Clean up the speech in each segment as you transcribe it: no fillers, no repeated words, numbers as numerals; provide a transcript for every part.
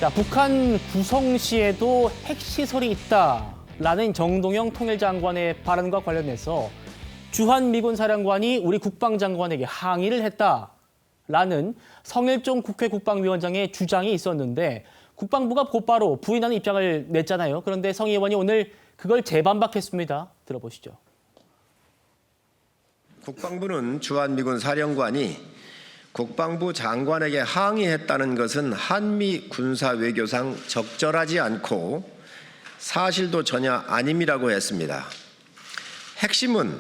자, 북한 구성시에도 핵시설이 있다라는 정동영 통일장관의 발언과 관련해서 주한미군 사령관이 우리 국방장관에게 항의를 했다라는 성일종 국회 국방위원장의 주장이 있었는데 국방부가 곧바로 부인하는 입장을 냈잖아요. 그런데 성 의원이 오늘 그걸 재반박했습니다. 들어보시죠. 국방부는 주한미군 사령관이 국방부 장관에게 항의했다는 것은 한미 군사 외교상 적절하지 않고 사실도 전혀 아님이라고 했습니다. 핵심은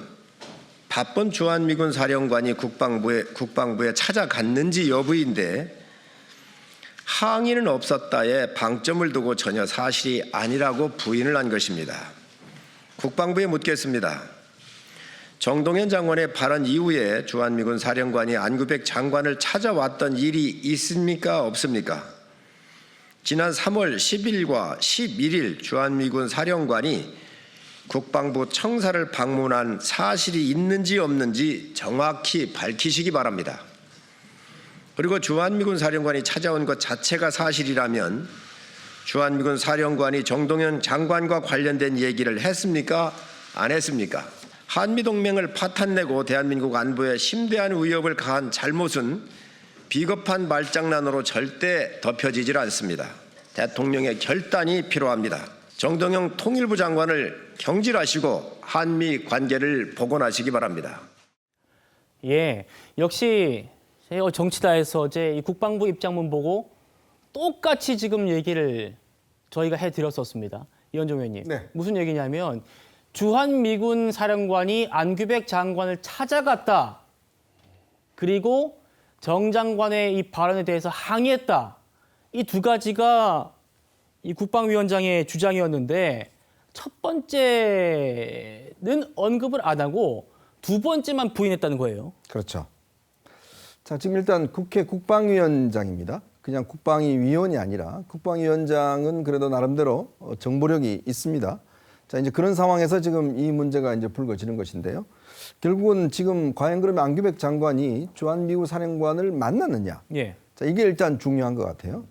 바쁜 주한미군 사령관이 국방부에 찾아갔는지 여부인데 항의는 없었다에 방점을 두고 전혀 사실이 아니라고 부인을 한 것입니다. 국방부에 묻겠습니다. 정동현 장관의 발언 이후에 주한미군 사령관이 안규백 장관을 찾아왔던 일이 있습니까? 없습니까? 지난 3월 10일과 11일 주한미군 사령관이 국방부 청사를 방문한 사실이 있는지 없는지 정확히 밝히시기 바랍니다. 그리고 주한미군 사령관이 찾아온 것 자체가 사실이라면 주한미군 사령관이 정동현 장관과 관련된 얘기를 했습니까? 안 했습니까? 한미동맹을 파탄내고 대한민국 안보에 심대한 위협을 가한 잘못은 비겁한 말장난으로 절대 덮여지질 않습니다. 대통령의 결단이 필요합니다. 정동영 통일부 장관을 경질하시고 한미 관계를 복원하시기 바랍니다. 예, 역시 정치다에서 어제 이 국방부 입장문 보고 똑같이 지금 얘기를 저희가 해드렸었습니다. 이현종 의원님. 네. 무슨 얘기냐면 주한미군 사령관이 안규백 장관을 찾아갔다. 그리고 정 장관의 이 발언에 대해서 항의했다. 이 두 가지가 이 국방위원장의 주장이었는데 첫 번째는 언급을 안 하고 두 번째만 부인했다는 거예요. 그렇죠. 자, 지금 일단 국회 국방위원장입니다. 그냥 국방위 위원이 아니라 국방위원장은 그래도 나름대로 정보력이 있습니다. 자, 이제 그런 상황에서 지금 이 문제가 이제 불거지는 것인데요. 결국은 지금 과연 그러면 안규백 장관이 주한미군 사령관을 만났느냐? 예. 자, 이게 일단 중요한 것 같아요.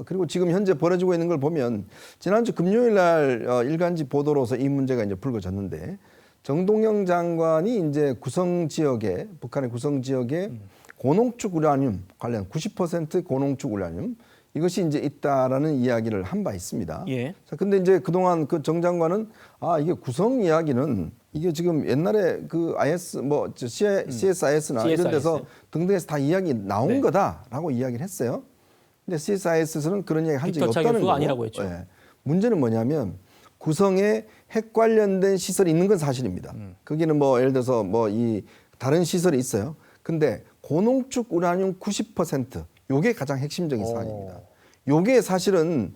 그리고 지금 현재 벌어지고 있는 걸 보면 지난주 금요일 날 일간지 보도로서 이 문제가 이제 불거졌는데 정동영 장관이 이제 구성 지역에 북한의 구성 지역에 고농축 우라늄 관련 90% 고농축 우라늄 이것이 이제 있다라는 이야기를 한 바 있습니다. 예. 자, 근데 이제 그동안 그 정 장관은 이게 구성 이야기는 이게 지금 옛날에 그 IS 뭐 CSIS나 이런 데서 등등에서 다 이야기 나온 네. 거다라고 이야기를 했어요. 근데 CSIS에서는 그런 이야기 한 적이 빅터 없다는 자격수가 거고. 아니라고 했죠. 예. 문제는 뭐냐면 구성에 핵 관련된 시설이 있는 건 사실입니다. 거기는 뭐 예를 들어서 뭐 이 다른 시설이 있어요. 근데 고농축 우라늄 90% 요게 가장 핵심적인 사안입니다. 요게 사실은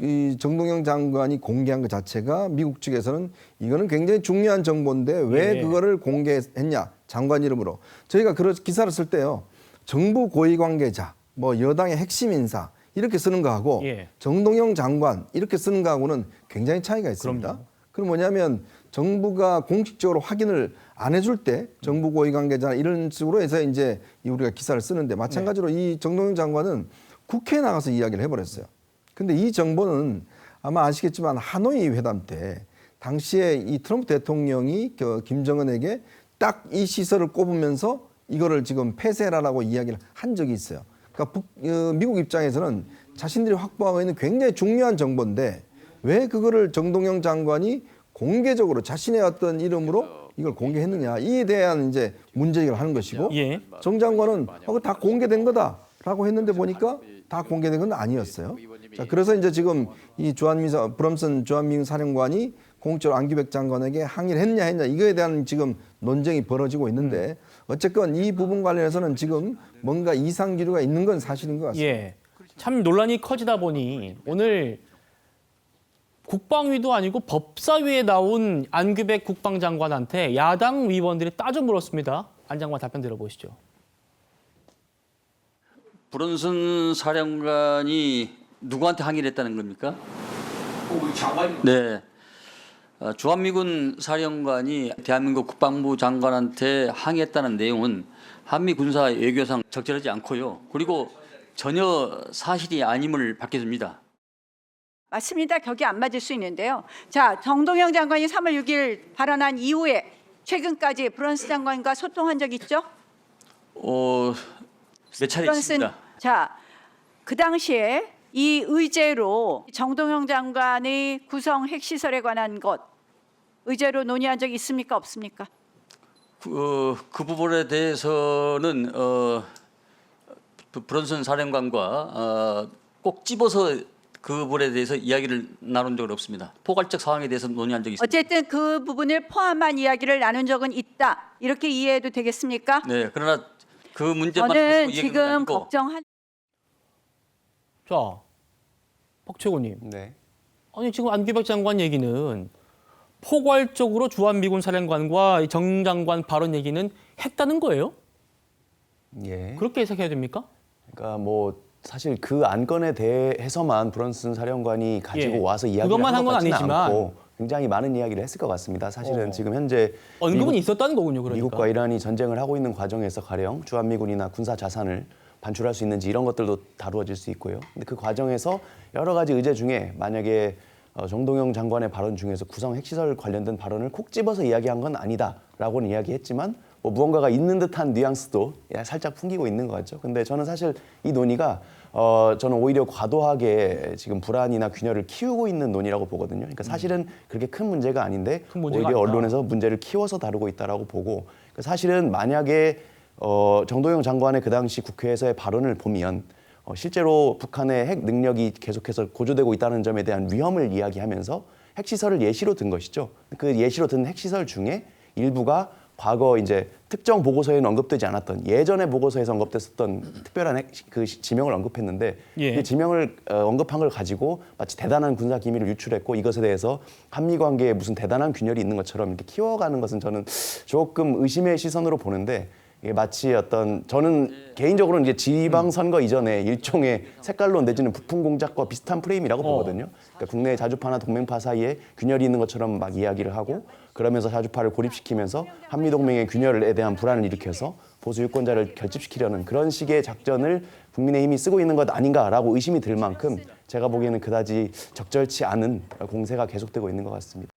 이 정동영 장관이 공개한 것 자체가 미국 측에서는 이거는 굉장히 중요한 정보인데 왜 예. 그거를 공개했냐 장관 이름으로 저희가 그런 기사를 쓸 때요 정부 고위 관계자 뭐 여당의 핵심 인사 이렇게 쓰는 거하고 예. 정동영 장관 이렇게 쓰는 거하고는 굉장히 차이가 있습니다. 그럼요. 그럼 뭐냐면 정부가 공식적으로 확인을 안 해줄 때 정부 고위 관계자 이런 식으로 해서 이제 우리가 기사를 쓰는데 마찬가지로 이 정동영 장관은 국회에 나가서 이야기를 해버렸어요. 근데 이 정보는 아마 아시겠지만 하노이 회담 때 당시에 이 트럼프 대통령이 김정은에게 딱 이 시설을 꼽으면서 이거를 지금 폐쇄라라고 이야기를 한 적이 있어요. 그러니까 미국 입장에서는 자신들이 확보하고 있는 굉장히 중요한 정보인데 왜 그거를 정동영 장관이 공개적으로 자신의 어떤 이름으로 이걸 공개했느냐 이에 대한 이제 문제제기를 하는 것이고 예. 정 장관은 그거 다 공개된 거다라고 했는데 보니까 다 공개된 건 아니었어요. 자, 그래서 이제 지금 이 브럼슨 주한미군 사령관이 공적으로 안규백 장관에게 항의를 했냐 이거에 대한 지금 논쟁이 벌어지고 있는데 어쨌건 이 부분 관련해서는 지금 뭔가 이상 기류가 있는 건 사실인 것 같습니다. 예. 참 논란이 커지다 보니 오늘 국방위도 아니고 법사위에 나온 안규백 국방장관한테 야당 위원들이 따져 물었습니다. 안 장관 답변 들어보시죠. 브론슨 사령관이 누구한테 항의를 했다는 겁니까? 우리 장관님. 네. 주한미군 사령관이 대한민국 국방부 장관한테 항의했다는 내용은 한미 군사 외교상 적절하지 않고요. 그리고 전혀 사실이 아님을 밝혀줍니다. 맞습니다. 격이 안 맞을 수 있는데요. 자, 정동영 장관이 3월 6일 발언한 이후에 최근까지 브런스 장관과 소통한 적 있죠? 몇 차례 브런슨, 있습니다. 자, 그 당시에 이 의제로 정동영 장관의 구성 핵시설에 관한 것 의제로 논의한 적 있습니까? 없습니까? 그 부분에 대해서는 브런슨 사령관과 꼭 집어서 그 부분에 대해서 이야기를 나눈 적은 없습니다. 포괄적 상황에 대해서 논의한 적이 있습니다. 어쨌든 그 부분을 포함한 이야기를 나눈 적은 있다. 이렇게 이해해도 되겠습니까? 네, 그러나 그 문제만 저는 가지고 이야기는 지금 아니고 걱정한 자, 박최고님. 네. 아니 지금 안규백 장관 얘기는 포괄적으로 주한미군 사령관과 정 장관 발언 얘기는 했다는 거예요? 예. 그렇게 해석해야 됩니까? 그러니까 뭐 사실 그 안건에 대해서만 브런슨 사령관이 가지고 예. 와서 이야기를 그것만 한 한 것 건 같지는 아니지만 않고 굉장히 많은 이야기를 했을 것 같습니다. 사실은 어. 지금 현재 언급은 있었다는 거군요. 그러니까. 미국과 이란이 전쟁을 하고 있는 과정에서 가령 주한미군이나 군사 자산을 반출할 수 있는지 이런 것들도 다루어질 수 있고요. 근데 그 과정에서 여러 가지 의제 중에 만약에 정동영 장관의 발언 중에서 구성 핵시설 관련된 발언을 콕 집어서 이야기한 건 아니다라고는 이야기했지만 뭐 무언가가 있는 듯한 뉘앙스도 살짝 풍기고 있는 것 같죠. 근데 저는 사실 이 논의가 저는 오히려 과도하게 지금 불안이나 균열을 키우고 있는 논의라고 보거든요. 그러니까 사실은 그렇게 큰 문제가 아닌데 큰 문제가 오히려 아니다. 언론에서 문제를 키워서 다루고 있다라고 보고 그러니까 사실은 만약에 정동영 장관의 그 당시 국회에서의 발언을 보면 실제로 북한의 핵 능력이 계속해서 고조되고 있다는 점에 대한 위험을 이야기하면서 핵시설을 예시로 든 것이죠. 그 예시로 든 핵시설 중에 일부가 과거 이제 특정 보고서에는 언급되지 않았던 예전의 보고서에서 언급됐었던 특별한 그 지명을 언급했는데 예. 그 지명을 언급한 걸 가지고 마치 대단한 군사 기밀을 유출했고 이것에 대해서 한미 관계에 무슨 대단한 균열이 있는 것처럼 이렇게 키워가는 것은 저는 조금 의심의 시선으로 보는데 이게 마치 어떤 저는 개인적으로는 이제 지방선거 이전에 일종의 색깔론 내지는 부품 공작과 비슷한 프레임이라고 보거든요. 그러니까 국내 자주파나 동맹파 사이에 균열이 있는 것처럼 막 이야기를 하고 그러면서 자주파를 고립시키면서 한미동맹의 균열에 대한 불안을 일으켜서 보수 유권자를 결집시키려는 그런 식의 작전을 국민의힘이 쓰고 있는 것 아닌가라고 의심이 들 만큼 제가 보기에는 그다지 적절치 않은 공세가 계속되고 있는 것 같습니다.